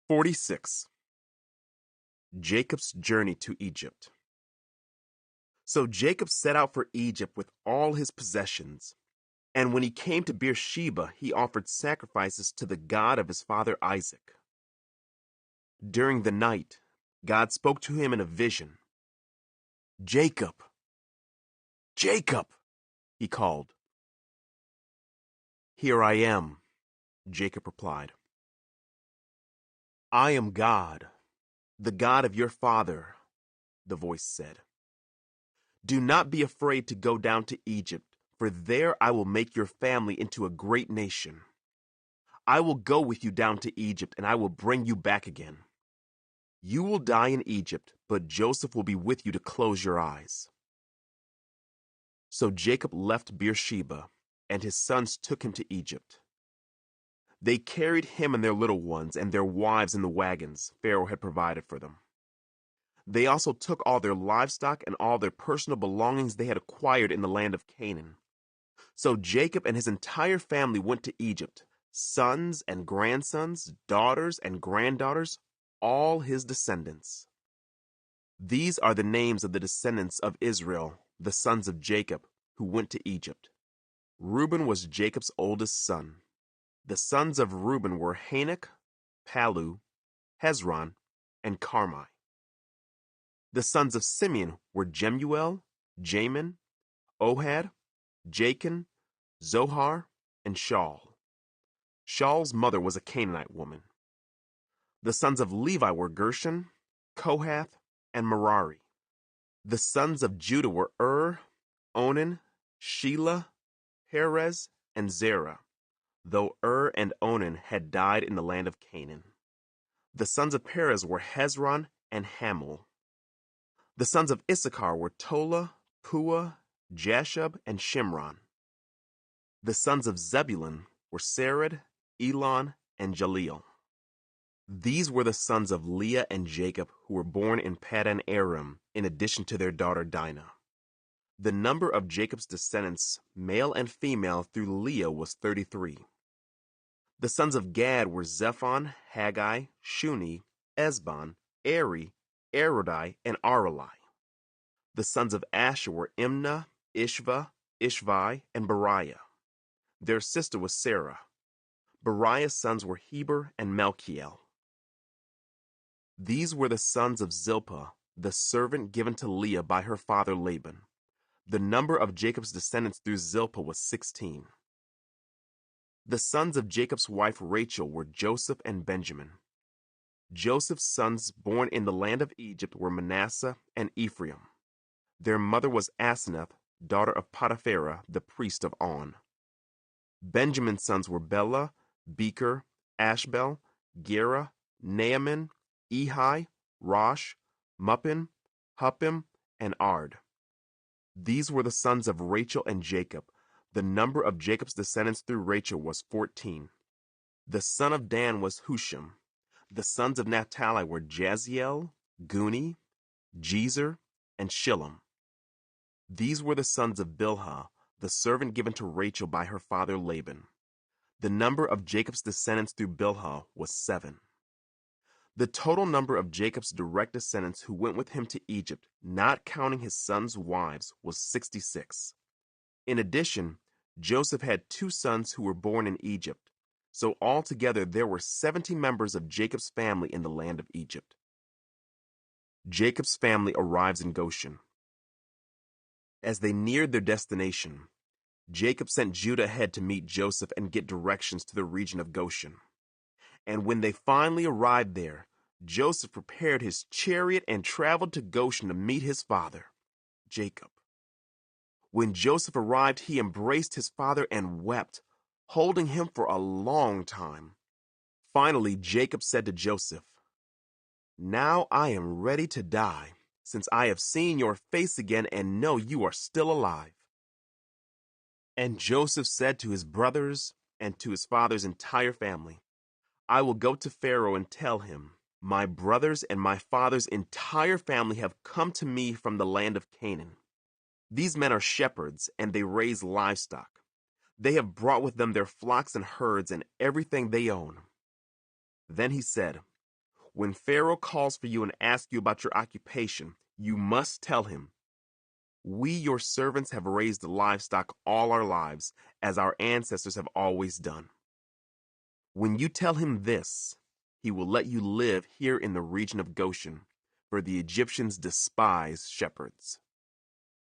46. Jacob's journey to Egypt. So Jacob set out for Egypt with all his possessions. And when he came to Beersheba, he offered sacrifices to the God of his father Isaac. During the night, God spoke to him in a vision. "Jacob! Jacob!" he called. "Here I am," Jacob replied. "I am God, the God of your father," the voice said. "Do not be afraid to go down to Egypt, for there I will make your family into a great nation. I will go with you down to Egypt, and I will bring you back again. You will die in Egypt, but Joseph will be with you to close your eyes." So Jacob left Beersheba, and his sons took him to Egypt. They carried him and their little ones and their wives in the wagons Pharaoh had provided for them. They also took all their livestock and all their personal belongings they had acquired in the land of Canaan. So Jacob and his entire family went to Egypt, sons and grandsons, daughters and granddaughters, all his descendants. These are the names of the descendants of Israel, the sons of Jacob, who went to Egypt. Reuben was Jacob's oldest son. The sons of Reuben were Hanok, Palu, Hezron, and Carmi. The sons of Simeon were Jemuel, Jamin, Ohad, Jachin, Zohar, and Shaul. Shaul's mother was a Canaanite woman. The sons of Levi were Gershon, Kohath, and Merari. The sons of Judah were Onan, Shelah, Perez, and Zerah, though and Onan had died in the land of Canaan. The sons of Perez were Hezron and Hamul. The sons of Issachar were Tola, Pua, Jashub, and Shimron. The sons of Zebulun were Sered, Elon, and Jaleel. These were the sons of Leah and Jacob who were born in Paddan Aram, in addition to their daughter Dinah. The number of Jacob's descendants, male and female, through Leah was 33. The sons of Gad were Zephon, Haggai, Shuni, Esbon, Eri, Arodi, and Arali. The sons of Asher were Imnah, Ishva, Ishvi, and Beriah. Their sister was Sarah. Beriah's sons were Heber and Malchiel. These were the sons of Zilpah, the servant given to Leah by her father Laban. The number of Jacob's descendants through Zilpah was 16. The sons of Jacob's wife Rachel were Joseph and Benjamin. Joseph's sons born in the land of Egypt were Manasseh and Ephraim. Their mother was Asenath, daughter of Potipharah, the priest of On. Benjamin's sons were Bela, Becher, Ashbel, Gera, Naaman, Ehi, Rosh, Muppim, Huppim, and Ard. These were the sons of Rachel and Jacob. The number of Jacob's descendants through Rachel was 14. The son of Dan was Husham. The sons of Naphtali were Jaziel, Guni, Jezer, and Shillem. These were the sons of Bilhah, the servant given to Rachel by her father Laban. The number of Jacob's descendants through Bilhah was 7. The total number of Jacob's direct descendants who went with him to Egypt, not counting his sons' wives, was 66. In addition, Joseph had 2 sons who were born in Egypt, so altogether there were 70 members of Jacob's family in the land of Egypt. Jacob's family arrives in Goshen. As they neared their destination, Jacob sent Judah ahead to meet Joseph and get directions to the region of Goshen. And when they finally arrived there, Joseph prepared his chariot and traveled to Goshen to meet his father, Jacob. When Joseph arrived, he embraced his father and wept, holding him for a long time. Finally, Jacob said to Joseph, "Now I am ready to die, since I have seen your face again and know you are still alive." And Joseph said to his brothers and to his father's entire family, "I will go to Pharaoh and tell him, 'My brothers and my father's entire family have come to me from the land of Canaan. These men are shepherds, and they raise livestock. They have brought with them their flocks and herds and everything they own.'" Then he said, When Pharaoh calls for you and asks you about your occupation, you must tell him, 'We, your servants, have raised livestock all our lives, as our ancestors have always done.' When you tell him this, he will let you live here in the region of Goshen, for the Egyptians despise shepherds."